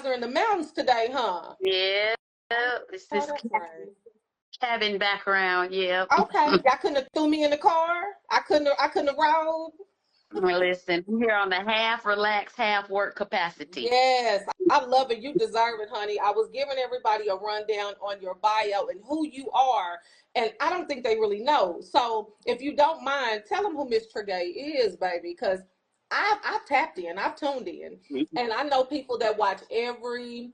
are in the mountains today, huh? Yeah, it's Oh, this that's right. cabin background. Yeah. Okay, y'all couldn't have threw me in the car. I couldn't have rode. Listen, we're on the half relaxed, half work capacity. Yes, I love it. You deserve it, honey. I was giving everybody a rundown on your bio and who you are, and I don't think they really know. So, if you don't mind, tell them who Miss Tregay is, baby, because I've tapped in, I've tuned in, and I know people that watch every.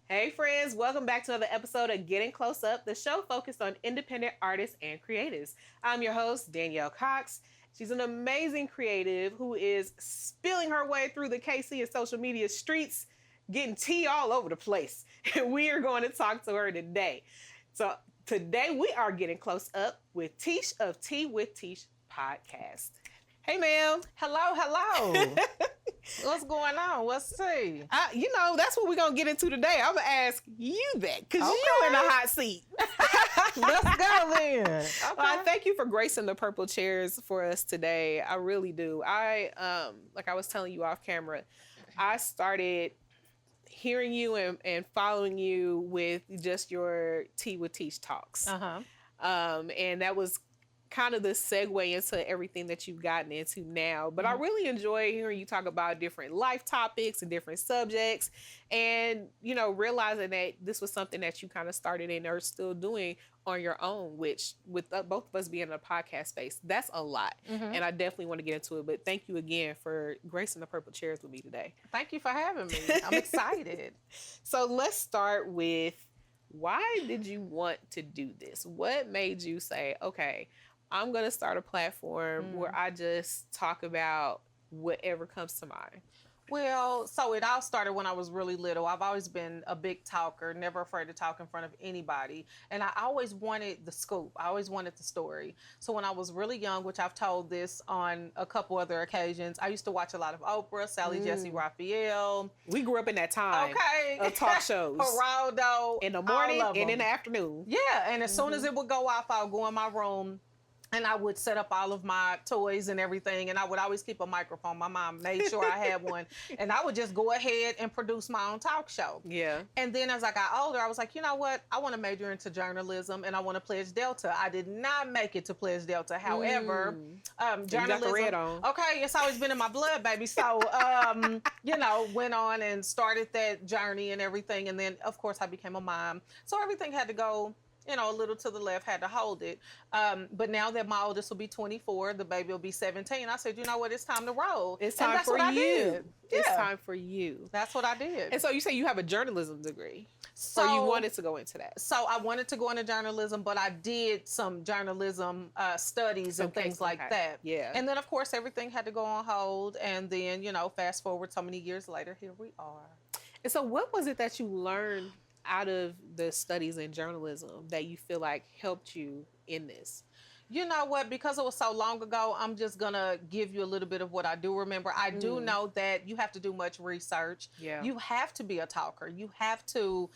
Hey friends, welcome back to another episode of Getting Close Up, the show focused on independent artists and creatives. I'm your host, Danielle Cox. She's an amazing creative who is spilling her way through the KC and social media streets, getting tea all over the place. And we are going to talk to her today. So today we are getting close up with Teash of Tea With Teash Podcast. Hey, ma'am. Hello. What's going on? What's tea? That's what we're going to get into today. I'm going to ask you that because you're in the hot seat. Let's go then. Okay. Well, thank you for gracing the purple chairs for us today. I really do. Like I was telling you off camera, I started hearing you and following you with just your Tea with Teash talks. And that was kind of the segue into everything that you've gotten into now. But I really enjoy hearing you talk about different life topics and different subjects and, realizing that this was something that you kind of started and are still doing on your own, which with both of us being in a podcast space, that's a lot. And I definitely want to get into it. But thank you again for gracing the purple chairs with me today. Thank you for having me. I'm excited. So let's start with, why did you want to do this? What made you say, okay, I'm going to start a platform where I just talk about whatever comes to mind? Well, so it all started when I was really little. I've always been a big talker, never afraid to talk in front of anybody. And I always wanted the scoop. I always wanted the story. So when I was really young, which I've told this on a couple other occasions, I used to watch a lot of Oprah, Sally Jesse Raphael. We grew up in that time of talk shows. Geraldo. In the morning and in the afternoon. Yeah, and as soon as it would go off, I would go in my room and I would set up all of my toys and everything. And I would always keep a microphone. My mom made sure I had one. And I would just go ahead and produce my own talk show. Yeah. And then as I got older, I was like, you know what? I want to major into journalism and I want to pledge Delta. I did not make it to pledge Delta. However, journalism. You got the red on. Okay, it's always been in my blood, baby. So, went on and started that journey and everything. And then, of course, I became a mom. So everything had to go a little to the left, had to hold it. But now that my oldest will be 24, the baby will be 17, I said, you know what, it's time to roll. It's time for you. It's time for you. That's what I did. And so you say you have a journalism degree. So you wanted to go into that. So I wanted to go into journalism, but I did some journalism studies and things like that. Yeah. And then, of course, everything had to go on hold. And then, fast forward so many years later, here we are. And so what was it that you learned out of the studies in journalism that you feel like helped you in this? You know what? Because it was so long ago, I'm just going to give you a little bit of what I do remember. I do know that you have to do much research. Yeah. You have to be a talker. You have to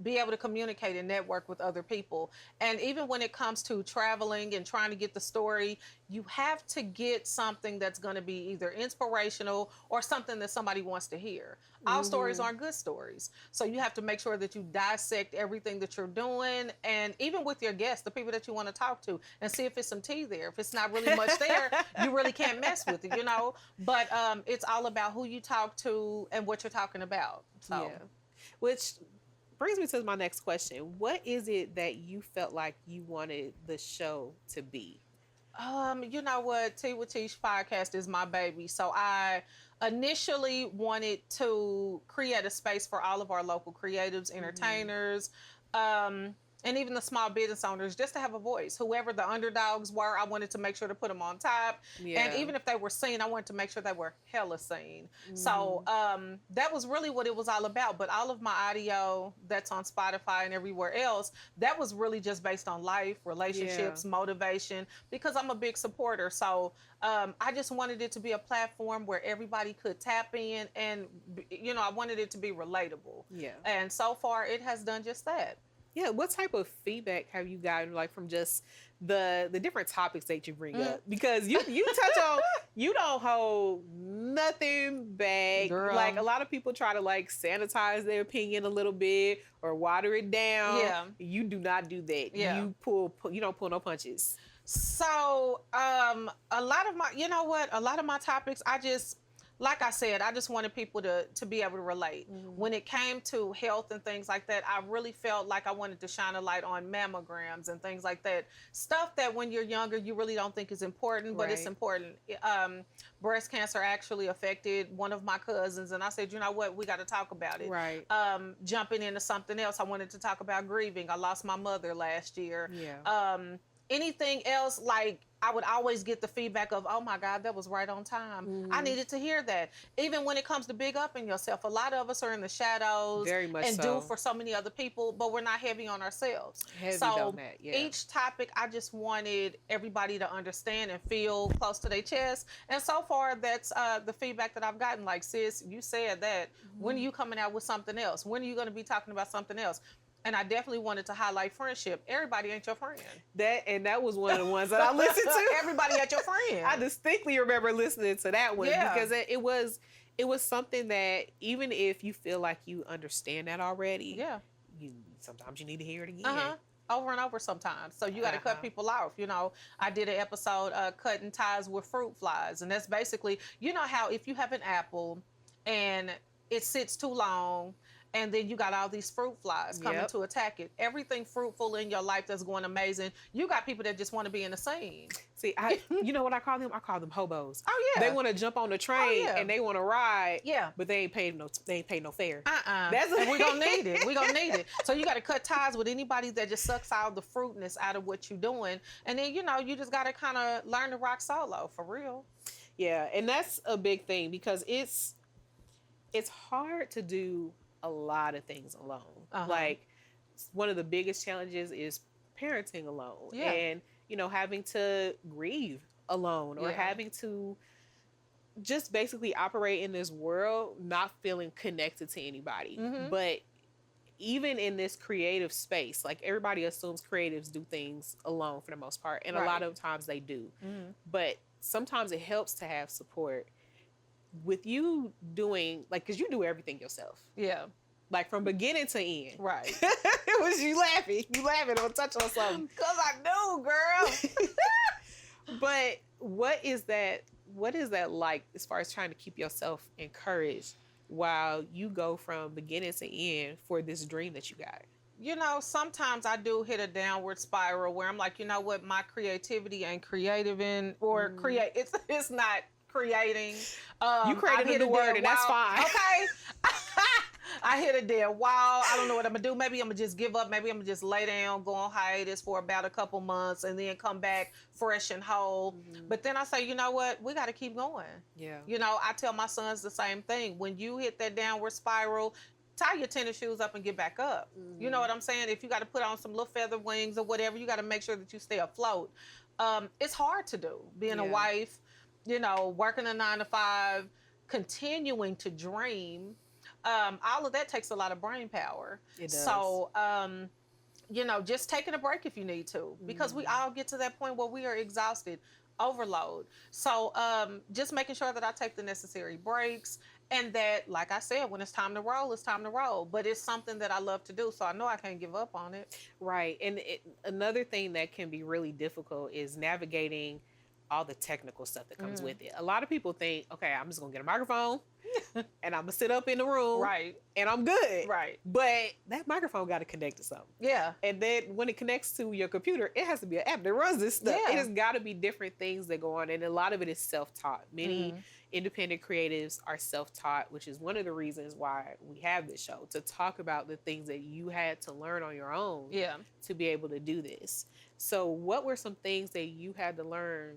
be able to communicate and network with other people. And even when it comes to traveling and trying to get the story, you have to get something that's going to be either inspirational or something that somebody wants to hear. All stories aren't good stories. So you have to make sure that you dissect everything that you're doing. And even with your guests, the people that you want to talk to, and see if it's some tea there. If it's not really much there, you really can't mess with it, But it's all about who you talk to and what you're talking about. So. Yeah. Which brings me to my next question. What is it that you felt like you wanted the show to be? You know what? Tea with Teash Podcast is my baby. So I initially wanted to create a space for all of our local creatives, entertainers, and even the small business owners, just to have a voice. Whoever the underdogs were, I wanted to make sure to put them on top. Yeah. And even if they were seen, I wanted to make sure they were hella seen. So that was really what it was all about. But all of my audio that's on Spotify and everywhere else, that was really just based on life, relationships, motivation, because I'm a big supporter. So I just wanted it to be a platform where everybody could tap in and, I wanted it to be relatable. Yeah. And so far, it has done just that. Yeah, what type of feedback have you gotten, like, from just the different topics that you bring up? Because you touch on, you don't hold nothing back. Girl. Like, a lot of people try to, like, sanitize their opinion a little bit or water it down. Yeah. You do not do that. Yeah. You don't pull no punches. So, a lot of my topics, like I said, I just wanted people to be able to relate. When it came to health and things like that, I really felt like I wanted to shine a light on mammograms and things like that. Stuff that when you're younger, you really don't think is important, but it's important. Breast cancer actually affected one of my cousins, and I said, you know what, we got to talk about it. Right. Jumping into something else, I wanted to talk about grieving. I lost my mother last year. Yeah. Anything else, like, I would always get the feedback of, oh my God, that was right on time. I needed to hear that. Even when it comes to big up in yourself, a lot of us are in the shadows. Very much and so. do for so many other people, but we're not heavy on ourselves. Heavy so on that, yeah. each topic, I just wanted everybody to understand and feel close to their chest. And so far, that's the feedback that I've gotten. Like, sis, you said that. When are you coming out with something else? When are you going to be talking about something else? And I definitely wanted to highlight friendship. Everybody ain't your friend. That was one of the ones that I listened to. Everybody ain't your friend. I distinctly remember listening to that one because it was something that even if you feel like you understand that already, sometimes you need to hear it again. Over and over sometimes. So you got to cut people off. You know, I did an episode, cutting ties with fruit flies. And that's basically, you know how if you have an apple and it sits too long, and then you got all these fruit flies coming to attack it. Everything fruitful in your life that's going amazing. You got people that just want to be in the scene. See, you know what I call them? I call them hobos. Oh yeah. They want to jump on the train and they want to ride. Yeah. But they ain't paid no fare. And we gonna need it. We gonna need it. So you got to cut ties with anybody that just sucks all the fruitness out of what you're doing. And then, you know, you just got to kind of learn to rock solo for real. Yeah, and that's a big thing because it's hard to do a lot of things alone. Like, one of the biggest challenges is parenting alone and, you know, having to grieve alone or having to just basically operate in this world not feeling connected to anybody. But even in this creative space, like, everybody assumes creatives do things alone for the most part, and a lot of times they do. But sometimes it helps to have support. With you doing, like, because you do everything yourself. Yeah. Like, from beginning to end. Right. It was you laughing. You laughing or touch on something. Because I do, girl. But what is that like as far as trying to keep yourself encouraged while you go from beginning to end for this dream that you got? You know, sometimes I do hit a downward spiral where I'm like, you know what, my creativity ain't creative it's not creating. You created a new word, and that's fine. Okay. I hit a dead wall. I don't know what I'm gonna do. Maybe I'm gonna just give up. Maybe I'm gonna just lay down, go on hiatus for about a couple months, and then come back fresh and whole. But then I say, you know what? We got to keep going. Yeah. You know, I tell my sons the same thing. When you hit that downward spiral, tie your tennis shoes up and get back up. You know what I'm saying? If you got to put on some little feather wings or whatever, you got to make sure that you stay afloat. It's hard to do, being a wife, you know, working a 9-to-5, continuing to dream. All of that takes a lot of brain power. It does. So, you know, just taking a break if you need to, because we all get to that point where we are exhausted, overload. So just making sure that I take the necessary breaks, and that, like I said, when it's time to roll, it's time to roll. But it's something that I love to do, so I know I can't give up on it. Right. And another thing that can be really difficult is navigating all the technical stuff that comes with it. A lot of people think, okay, I'm just going to get a microphone and I'm going to sit up in the room. Right. And I'm good. Right. But that microphone got to connect to something. Yeah. And then when it connects to your computer, it has to be an app that runs this stuff. Yeah. It has got to be different things that go on. And a lot of it is self-taught. Many independent creatives are self-taught, which is one of the reasons why we have this show, to talk about the things that you had to learn on your own to be able to do this. So what were some things that you had to learn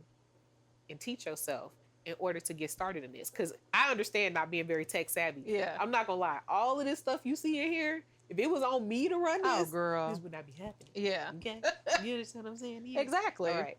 and teach yourself in order to get started in this? Because I understand not being very tech savvy. Yeah. I'm not gonna lie. All of this stuff you see in here, if it was on me to run this, girl, this would not be happening. Yeah. Okay. You understand what I'm saying? Yeah. Exactly. All right.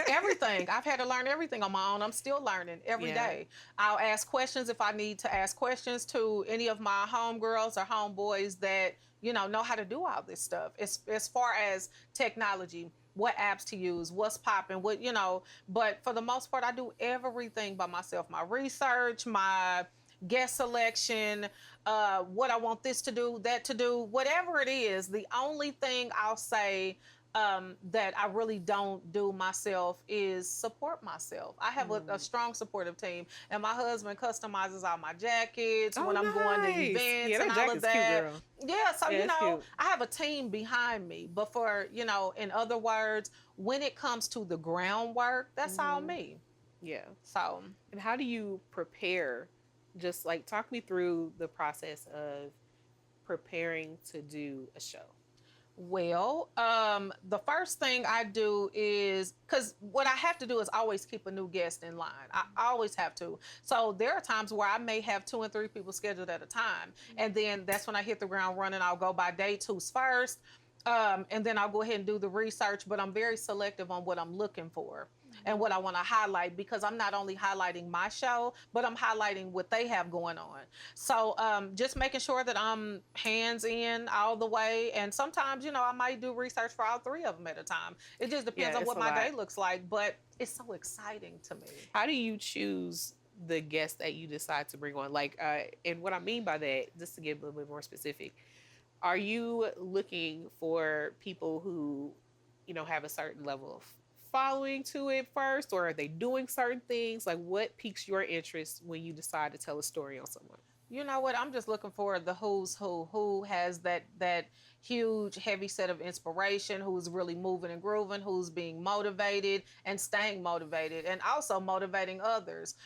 Everything. I've had to learn everything on my own. I'm still learning every day. I'll ask questions if I need to ask questions to any of my homegirls or homeboys that, know how to do all this stuff. As far as technology, what apps to use, what's popping, but for the most part, I do everything by myself. My research, my guest selection, what I want this to do, that to do, whatever it is. The only thing I'll say that I really don't do myself is support myself. I have a strong supportive team, and my husband customizes all my jackets when I'm going to events and all of that. Cute, girl. Yeah, so I have a team behind me. But for in other words, when it comes to the groundwork, that's all me. Yeah. So, and how do you prepare? Just like talk me through the process of preparing to do a show. Well, the first thing I do is, because what I have to do is always keep a new guest in line. I always have to. So there are times where I may have 2 and 3 people scheduled at a time. And then that's when I hit the ground running. I'll go by dates, who's first. And then I'll go ahead and do the research. But I'm very selective on what I'm looking for and what I want to highlight, because I'm not only highlighting my show, but I'm highlighting what they have going on. So just making sure that I'm hands in all the way. And sometimes, I might do research for all 3 of them at a time. It just depends on what my day looks like, but it's so exciting to me. How do you choose the guests that you decide to bring on? Like, and what I mean by that, just to get a little bit more specific, are you looking for people who, have a certain level of following to it first, or are they doing certain things? Like, what piques your interest when you decide to tell a story on someone? You know what? I'm just looking for the who's who has that huge, heavy set of inspiration, who's really moving and grooving, who's being motivated and staying motivated, and also motivating others.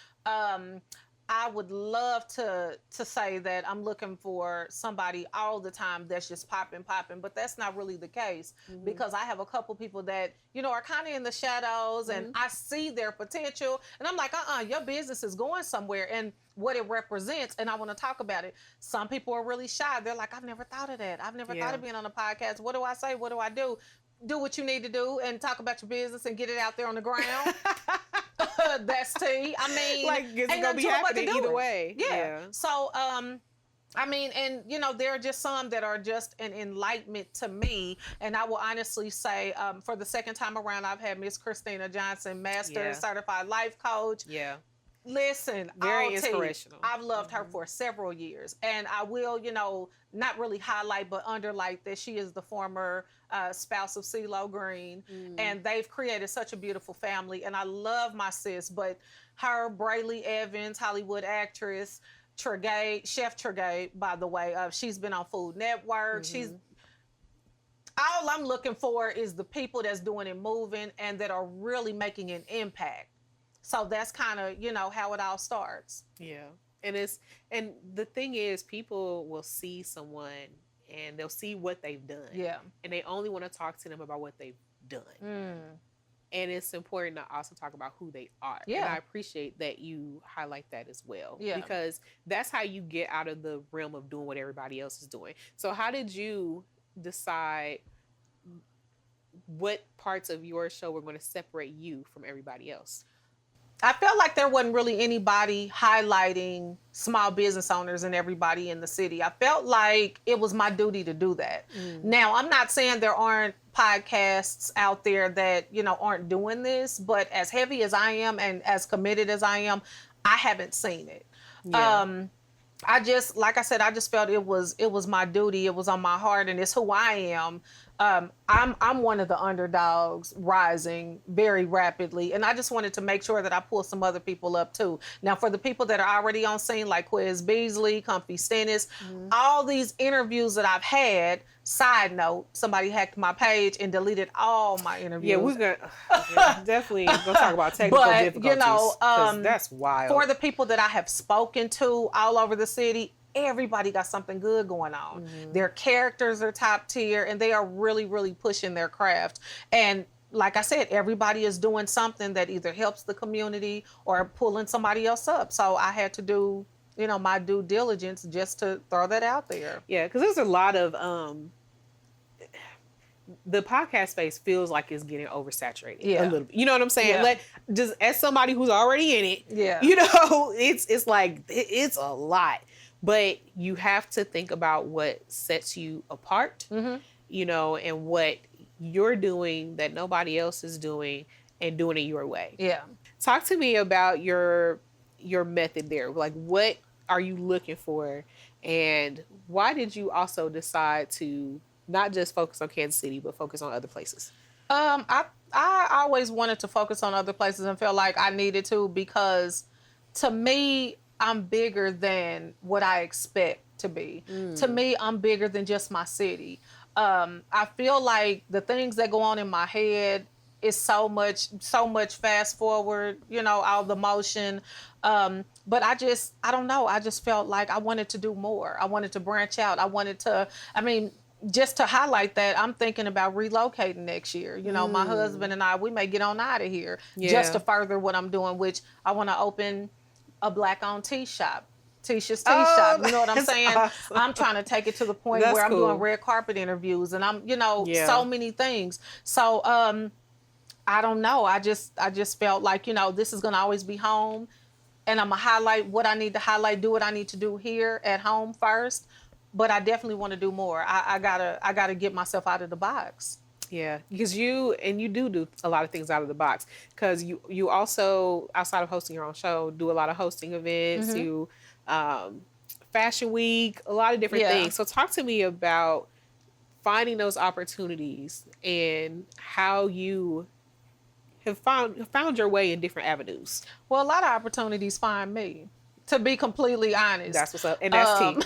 I would love to say that I'm looking for somebody all the time that's just popping, but that's not really the case, because I have a couple people that, are kind of in the shadows, and I see their potential, and I'm like, your business is going somewhere, and what it represents, and I want to talk about it. Some people are really shy. They're like, I've never thought of that. I've never thought of being on a podcast. What do I say? What do I do? Do what you need to do and talk about your business and get it out there on the ground. That's tea. I mean, like, it's gonna be happening either way. Yeah. So, I mean, and there are just some that are just an enlightenment to me. And I will honestly say, for the second time around, I've had Miss Christina Johnson, Master Certified Life Coach. Yeah. Listen, very inspirational. I've loved her for several years, and I will, not really highlight, but underlight that she is the former spouse of CeeLo Green, and they've created such a beautiful family. And I love my sis, but her, Brayley Evans, Hollywood actress, Chef Tregay, by the way, she's been on Food Network. All I'm looking for is the people that's doing it, moving, and that are really making an impact. So that's kind of, how it all starts. Yeah. And the thing is, people will see someone and they'll see what they've done. Yeah. And they only want to talk to them about what they've done. And it's important to also talk about who they are. Yeah. And I appreciate that you highlight that as well. Yeah. Because that's how you get out of the realm of doing what everybody else is doing. So how did you decide what parts of your show were going to separate you from everybody else? I felt like there wasn't really anybody highlighting small business owners and everybody in the city. I felt like it was my duty to do that. Now, I'm not saying there aren't podcasts out there that, aren't doing this, but as heavy as I am and as committed as I am, I haven't seen it. Yeah. Like I said, I just felt it was my duty. It was on my heart, and it's who I am. I'm one of the underdogs rising very rapidly, and I just wanted to make sure that I pull some other people up too. Now, for the people that are already on scene, like Quiz Beasley, Comfy Stennis, all these interviews that I've had. Side note, somebody hacked my page and deleted all my interviews. Yeah, we're definitely gonna talk about technical difficulties. That's wild. For the people that I have spoken to all over the city, everybody got something good going on. Their characters are top tier, and they are really, really pushing their craft. And like I said, everybody is doing something that either helps the community or pulling somebody else up. So I had to do, my due diligence just to throw that out there. Yeah, because there's a lot of the podcast space feels like it's getting oversaturated a Yeah. little bit. You know what I'm saying? Yeah. Like, just as somebody who's already in it, Yeah. you know, it's like it's a lot. But you have to think about what sets you apart, you know, and what you're doing that nobody else is doing, and doing it your way. Yeah. Talk to me about your method there. Like, what are you looking for, and why did you also decide to not just focus on Kansas City, but focus on other places? I always wanted to focus on other places and felt like I needed to, because to me, I'm bigger than what I expect to be. To me, I'm bigger than just my city. I feel like the things that go on in my head is so much fast forward, you know, all the motion. But I don't know. I just felt like I wanted to do more. I wanted to branch out. Just to highlight that, I'm thinking about relocating next year. You know, my husband and I, we may get on out of here just to further what I'm doing, which I want to open a Black-owned tea shop. Teash's Tea Shop. You know what I'm saying? Awesome. I'm trying to take it to the point where I'm doing red carpet interviews, and I'm, you know, so many things. So I don't know. I just felt like, you know, this is gonna always be home, and I'm gonna highlight what I need to highlight, do what I need to do here at home first. But I definitely want to do more. I gotta get myself out of the box. Yeah, because you do a lot of things out of the box. Because you also, outside of hosting your own show, do a lot of hosting events. You Fashion Week, a lot of different things. So talk to me about finding those opportunities and how you have found your way in different avenues. Well, a lot of opportunities find me, to be completely honest. That's what's up. And that's tea.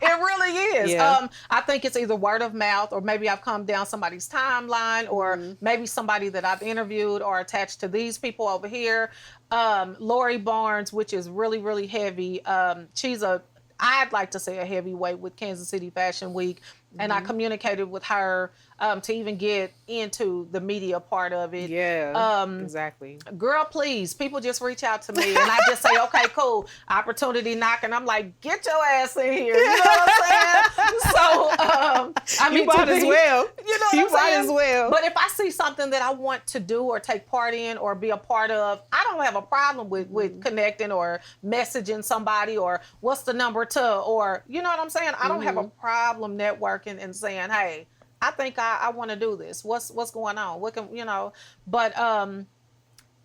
It really is. Yeah. I think it's either word of mouth, or maybe I've come down somebody's timeline, or maybe somebody that I've interviewed or attached to these people over here. Lori Barnes, which is really, really heavy. I'd like to say a heavyweight with Kansas City Fashion Week. And I communicated with her to even get into the media part of it. Yeah, exactly. Girl, please, people just reach out to me, and I just say, okay, cool, opportunity knocking. I'm like, get your ass in here. You know what I'm saying? So, you might as well. You know what you I'm saying? might as well. But if I see something that I want to do or take part in or be a part of, I don't have a problem with connecting or messaging somebody, or what's the number to, or, you know what I'm saying? I don't have a problem networking and saying, hey, I think I want to do this. What's going on? What can, you know? But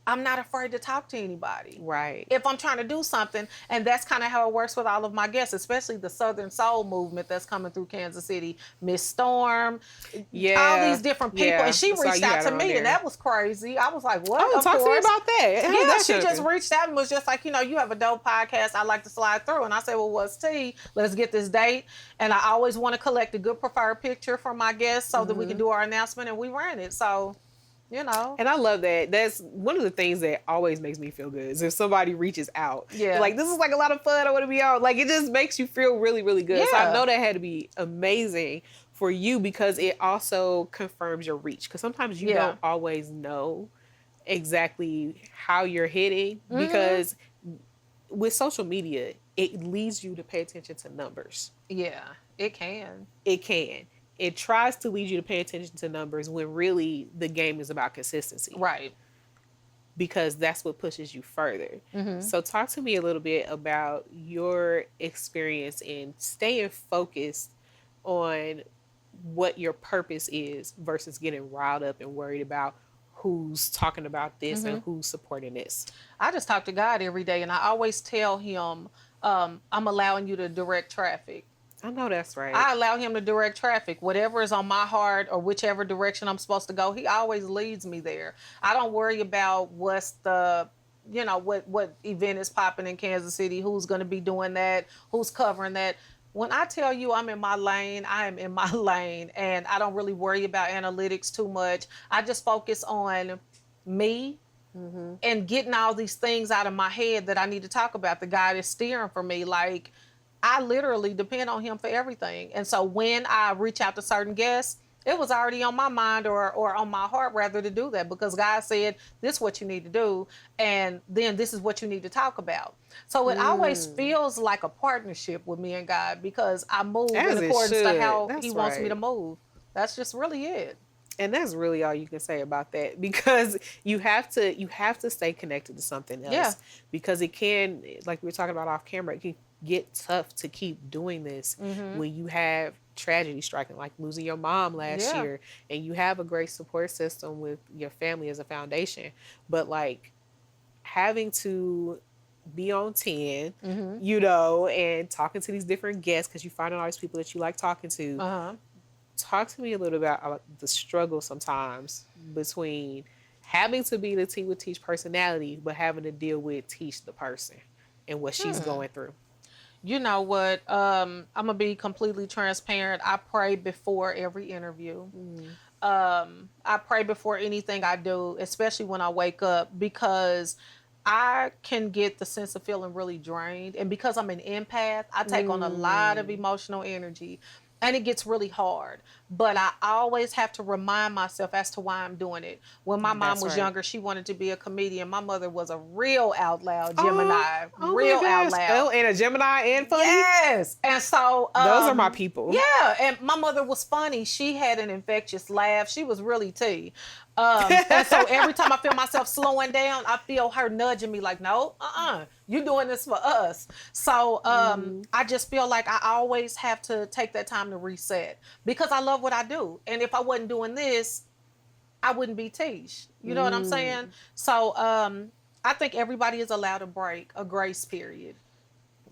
I'm not afraid to talk to anybody. Right. If I'm trying to do something, and that's kind of how it works with all of my guests, especially the Southern Soul movement that's coming through Kansas City. Miss Storm, all these different people, and she reached out to me, and that was crazy. I was like, what? Oh, talk to me about that. Yeah, she just reached out and was just like, you know, you have a dope podcast. I'd like to slide through. And I said, well, what's tea? Let's get this date. And I always want to collect a good preferred picture from my guests so that we can do our announcement, and we ran it. So, you know. And I love that. That's one of the things that always makes me feel good is if somebody reaches out. Yeah. Like, this is like a lot of fun. I want to be out. Like, it just makes you feel really, really good. Yeah. So I know that had to be amazing for you, because it also confirms your reach. Because sometimes you don't always know exactly how you're hitting, because with social media, it leads you to pay attention to numbers. Yeah, it can. It can. It tries to lead you to pay attention to numbers when really the game is about consistency. Right. Because that's what pushes you further. So talk to me a little bit about your experience in staying focused on what your purpose is versus getting riled up and worried about who's talking about this and who's supporting this. I just talk to God every day, and I always tell him, I'm allowing you to direct traffic. I know that's right. I allow him to direct traffic. Whatever is on my heart, or whichever direction I'm supposed to go, he always leads me there. I don't worry about what's the, you know, what event is popping in Kansas City, who's going to be doing that, who's covering that. When I tell you I'm in my lane, I am in my lane, and I don't really worry about analytics too much. I just focus on me and getting all these things out of my head that I need to talk about. The guy is steering for me. Like, I literally depend on him for everything. And so when I reach out to certain guests, it was already on my mind or on my heart rather to do that, because God said, this is what you need to do, and then this is what you need to talk about. So it always feels like a partnership with me and God, because I move in accordance to how he wants me to move. That's just really it. And that's really all you can say about that, because you have to stay connected to something else. Yeah. Because it can, like we were talking about off camera, it can get tough to keep doing this when you have tragedy striking, like losing your mom last year, and you have a great support system with your family as a foundation. But like having to be on 10, you know, and talking to these different guests, because you find out all these people that you like talking to. Talk to me a little bit about the struggle sometimes between having to be the Tea with Teash personality, but having to deal with Teash the person and what she's going through. You know what? I'm gonna be completely transparent. I pray before every interview. I pray before anything I do, especially when I wake up, because I can get the sense of feeling really drained. And because I'm an empath, I take on a lot of emotional energy. And it gets really hard. But I always have to remind myself as to why I'm doing it. When my mom was younger, she wanted to be a comedian. My mother was a real out loud Gemini. Real out loud. Oh, and a Gemini and funny? Yes. And so... those are my people. Yeah. And my mother was funny. She had an infectious laugh. She was really tea. And so every time I feel myself slowing down, I feel her nudging me like, no, you're doing this for us. So I just feel like I always have to take that time to reset, because I love what I do. And if I wasn't doing this, I wouldn't be Teash. You know what I'm saying? So I think everybody is allowed a break, a grace period.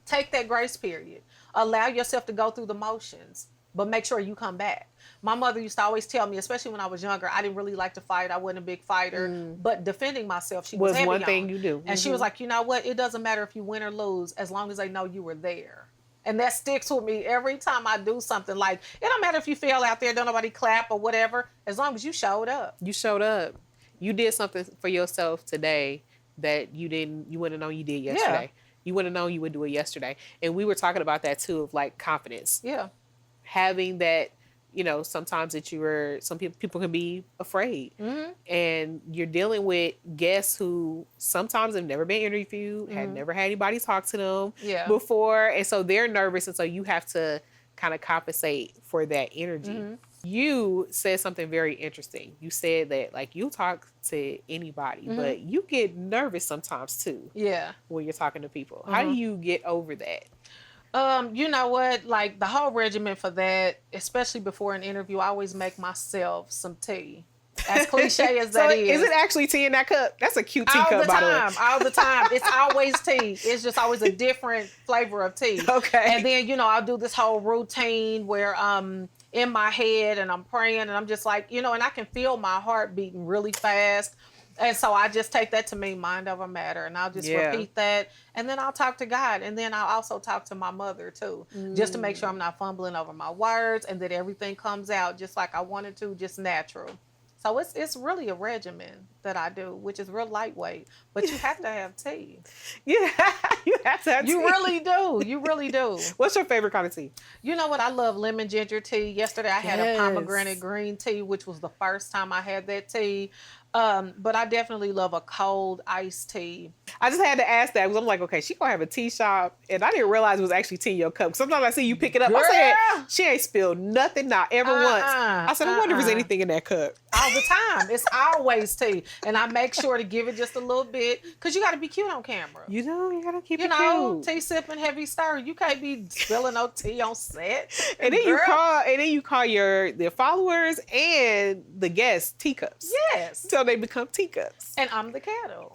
Take that grace period. Allow yourself to go through the motions, but make sure you come back. My mother used to always tell me, especially when I was younger, I didn't really like to fight. I wasn't a big fighter, but defending myself, she was heavy one thing on. You do. And she was like, you know what? It doesn't matter if you win or lose, as long as they know you were there. And that sticks with me every time I do something. Like, it don't matter if you fail out there, don't nobody clap or whatever, as long as you showed up. You showed up. You did something for yourself today that you wouldn't have known you did yesterday. Yeah. You wouldn't have known you would do it yesterday. And we were talking about that too, of like confidence. Yeah. Having that, you know, sometimes that some people can be afraid, and you're dealing with guests who sometimes have never been interviewed, had never had anybody talk to them before. And so they're nervous. And so you have to kind of compensate for that energy. You said something very interesting. You said that like you talk to anybody, but you get nervous sometimes too. Yeah. When you're talking to people. How do you get over that? You know what? Like the whole regimen for that, especially before an interview, I always make myself some tea. As cliche as that is. Is it actually tea in that cup? That's a cute tea cup, by the way. All the time. It's always tea. It's just always a different flavor of tea. Okay. And then, you know, I'll do this whole routine where in my head and I'm praying and I'm just like, you know, and I can feel my heart beating really fast. And so I just take that to mean mind over matter, and I'll just repeat that. And then I'll talk to God. And then I'll also talk to my mother too, just to make sure I'm not fumbling over my words and that everything comes out just like I wanted to, just natural. So it's really a regimen that I do, which is real lightweight, but you have to have tea. Yeah, you have to have tea. You really do. You really do. What's your favorite kind of tea? You know what? I love lemon ginger tea. Yesterday I had a pomegranate green tea, which was the first time I had that tea. But I definitely love a cold iced tea. I just had to ask that because I'm like, okay, she gonna have a tea shop, and I didn't realize it was actually tea in your cup. Sometimes I see you pick it up. Girl. I said, she ain't spilled nothing, not ever once. I said, I wonder if there's anything in that cup. All the time. It's always tea. And I make sure to give it just a little bit, because you got to be cute on camera. You know, you got to keep it cute. Tea sipping, heavy stir. You can't be spilling no tea on set. And then you call your followers and the guests teacups. Yes. Until they become teacups. And I'm the kettle.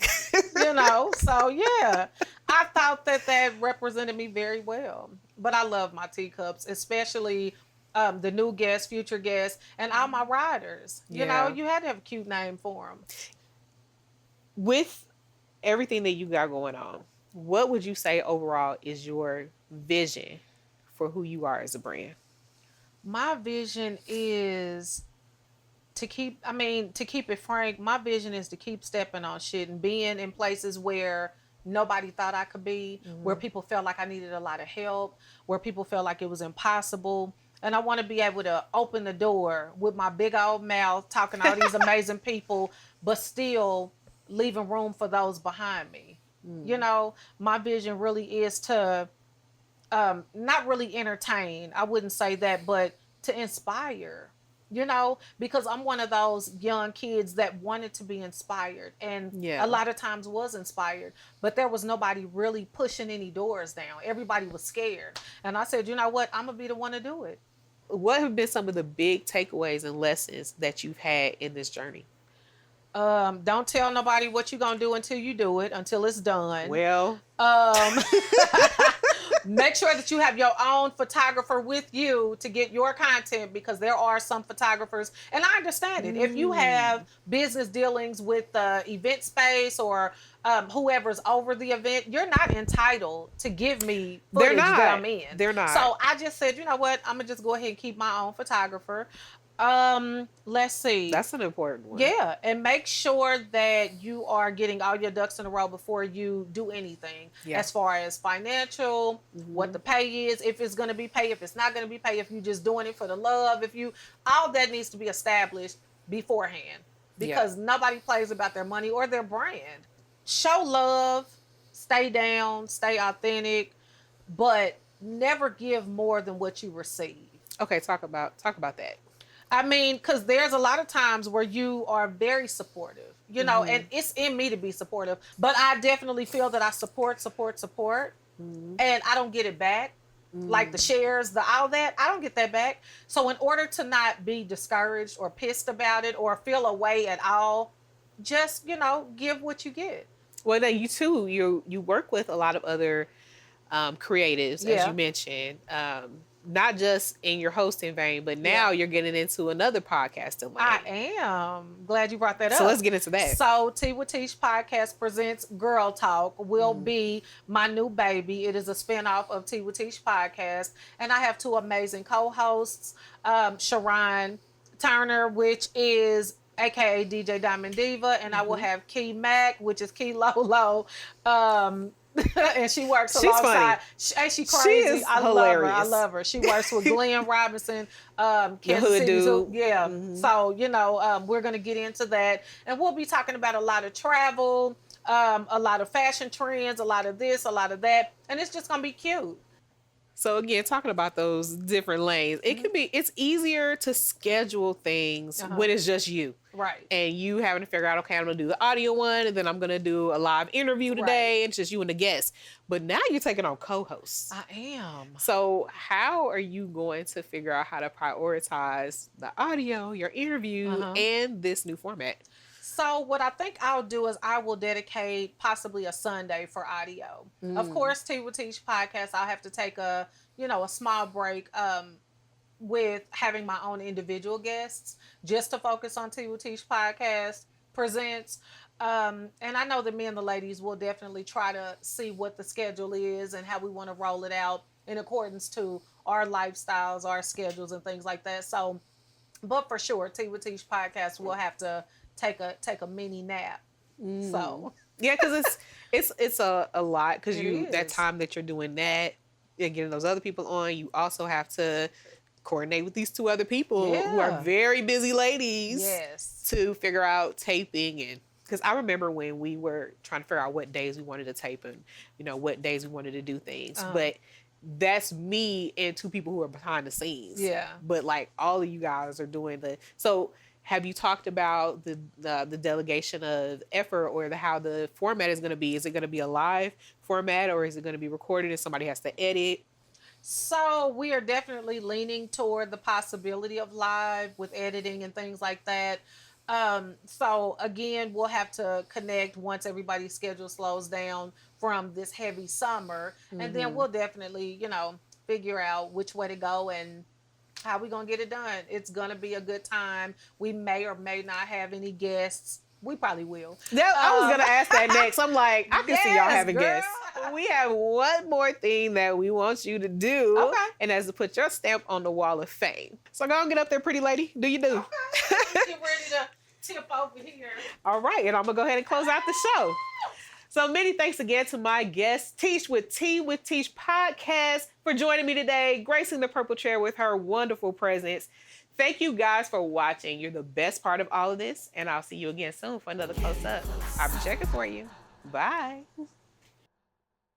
So yeah. I thought that represented me very well. But I love my teacups, especially the new guests, future guests, and all my riders. You know, you had to have a cute name for them. With everything that you got going on, what would you say overall is your vision for who you are as a brand? My vision is to keep it frank, my vision is to keep stepping on shit and being in places where nobody thought I could be, where people felt like I needed a lot of help, where people felt like it was impossible. And I want to be able to open the door with my big old mouth, talking to all these amazing people, but still leaving room for those behind me. You know, my vision really is to not really entertain, I wouldn't say that, but to inspire. you know, because I'm one of those young kids that wanted to be inspired and Yeah. a lot of times was inspired, but there was nobody really pushing any doors down. Everybody was scared. And I said, you know what? I'm going to be the one to do it. What have been some of the big takeaways and lessons that you've had in this journey? Don't tell nobody what you're going to do until you do it, until it's done. Well, make sure that you have your own photographer with you to get your content, because there are some photographers, and I understand it. If you have business dealings with the event space or whoever's over the event, you're not entitled to give me footage that I'm in. They're not. So I just said, you know what? I'm gonna just go ahead and keep my own photographer. Let's see. That's an important one. Yeah, and make sure that you are getting all your ducks in a row before you do anything. Yeah. As far as financial, what the pay is, if it's going to be pay, if it's not going to be pay, if you're just doing it for the love, all that needs to be established beforehand, because nobody plays about their money or their brand. Show love, stay down, stay authentic, but never give more than what you receive. Okay, talk about that. I mean, because there's a lot of times where you are very supportive, you know, and it's in me to be supportive. But I definitely feel that I support, and I don't get it back. Like the shares, all that, I don't get that back. So in order to not be discouraged or pissed about it or feel a way at all, just, you know, give what you get. Well, then you too, you work with a lot of other creatives, as you mentioned. Not just in your hosting vein, but now you're getting into another podcasting lane. I am. Glad you brought that up. So let's get into that. So Tea With Teash Podcast presents Girl Talk will be my new baby. It is a spinoff of Tea With Teash Podcast. And I have two amazing co-hosts, Sharon Turner, which is aka DJ Diamond Diva, and I will have Key Mac, which is Key Lolo. And she works alongside. She crazy. She is hilarious. I love her. She works with Glenn Robinson, the hood dude. Yeah. So, you know, we're going to get into that. And we'll be talking about a lot of travel, a lot of fashion trends, a lot of this, a lot of that. And it's just going to be cute. So again, talking about those different lanes, it's easier to schedule things when it's just you. Right. And you having to figure out, okay, I'm going to do the audio one, and then I'm going to do a live interview today, and it's just you and the guest. But now you're taking on co-hosts. I am. So how are you going to figure out how to prioritize the audio, your interview, and this new format? So what I think I'll do is I will dedicate possibly a Sunday for audio. Of course, Tea With Teash Podcast, I'll have to take a small break with having my own individual guests just to focus on Tea With Teash Podcast presents. And I know that me and the ladies will definitely try to see what the schedule is and how we want to roll it out in accordance to our lifestyles, our schedules, and things like that. So, but for sure, Tea With Teash Podcast will have to take a mini nap. So yeah, because it's a lot, because that time that you're doing that and getting those other people on, you also have to coordinate with these two other people who are very busy ladies to figure out taping. And because I remember when we were trying to figure out what days we wanted to tape and, you know, what days we wanted to do things. But that's me and two people who are behind the scenes. Yeah. But like all of you guys are doing so have you talked about the delegation of effort or how the format is going to be? Is it going to be a live format, or is it going to be recorded and somebody has to edit? So we are definitely leaning toward the possibility of live with editing and things like that. So again, we'll have to connect once everybody's schedule slows down from this heavy summer. And then we'll definitely, you know, figure out which way to go and how we going to get it done. It's going to be a good time. We may or may not have any guests. We probably will. I was going to ask that next. I'm like, I can see y'all having guests. We have one more thing that we want you to do. Okay. And that's to put your stamp on the wall of fame. So go and get up there, pretty lady. Do you do? Okay. Get ready to tip over here. All right. And I'm going to go ahead and close out the show. So many thanks again to my guest, Teash with Tea With Teash Podcast, for joining me today, gracing the purple chair with her wonderful presence. Thank you guys for watching. You're the best part of all of this, and I'll see you again soon for another close-up. I'll be checking for you. Bye.